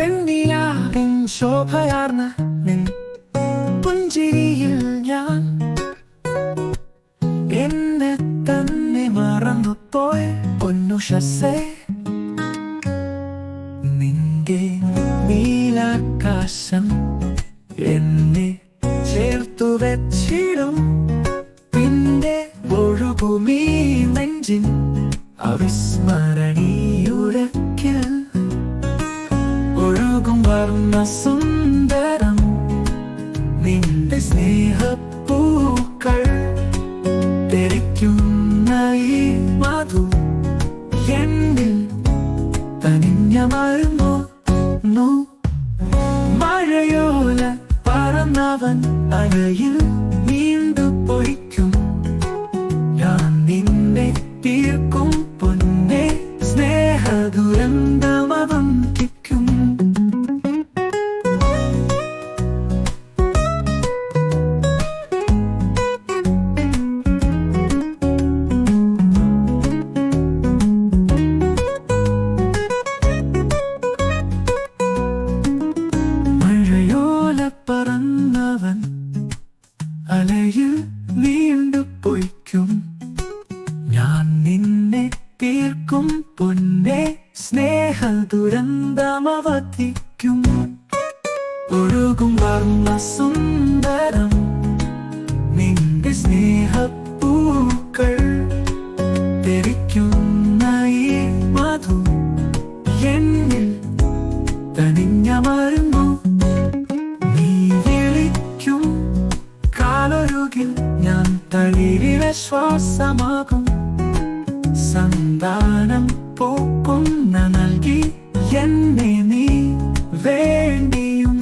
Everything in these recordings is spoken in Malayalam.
വെണ്ണിലാവിൻ ശോഭയാർന്ന നിൻ പുഞ്ചിരിയിൽ ഞാൻ എന്നെ തന്നെ മറന്നുപോയ പൊന്നുഷസേ. നിന്റെ നീലാകാശം എന്നെ ചേർത്തു വെച്ചിടും. പിന്നെ ഒഴുകുമീ നെഞ്ചിൻ അവിസ്മരണീയുരക്കിൽ ഒഴുകും വർണ്ണ സുന്ദരം നിന്റെ സ്നേഹപ്പൂക്കൾ തെറിക്കുന്ന ഈ മധു എന്നിൽ തനിഞ്ഞമർന്നു. മഴയോല പറന്നവൻ അലയിൽ നീണ്ടു പൊയ്ക്കും. ഞാൻ നിന്നെ തീർക്കും പൊന്നെ സ്നേഹദുരന്തമവന്തിക്കും. പറന്നവൻ അലയിൽ നീണ്ടു പൊയ്ക്കും. ഞാൻ നിന്നെ തീർക്കും പൊന്നെ സ്നേഹദുരന്തമവധിക്കും. ഒഴുകും വർണ്ണ സുന്ദരം നിന്റെ സ്നേഹപ്പൂക്കൾ തെറിക്കുന്ന ഈ മധു എന്നിൽ തനിഞ്ഞമർന്നു. ഞാൻ തളിരിലെ ശ്വാസമാകും. സന്താനം പൂക്കുന്ന നൽകി എന്നെ നീ വേണ്ടിയും.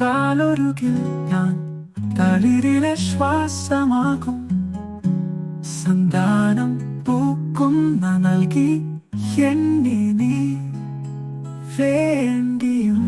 കാലൊരുകിൽ ഞാൻ തളിരിലെ ശ്വാസമാകും. സന്താനം പൂക്കുന്ന നൽകി എന്നെ നീ വേണ്ടിയും.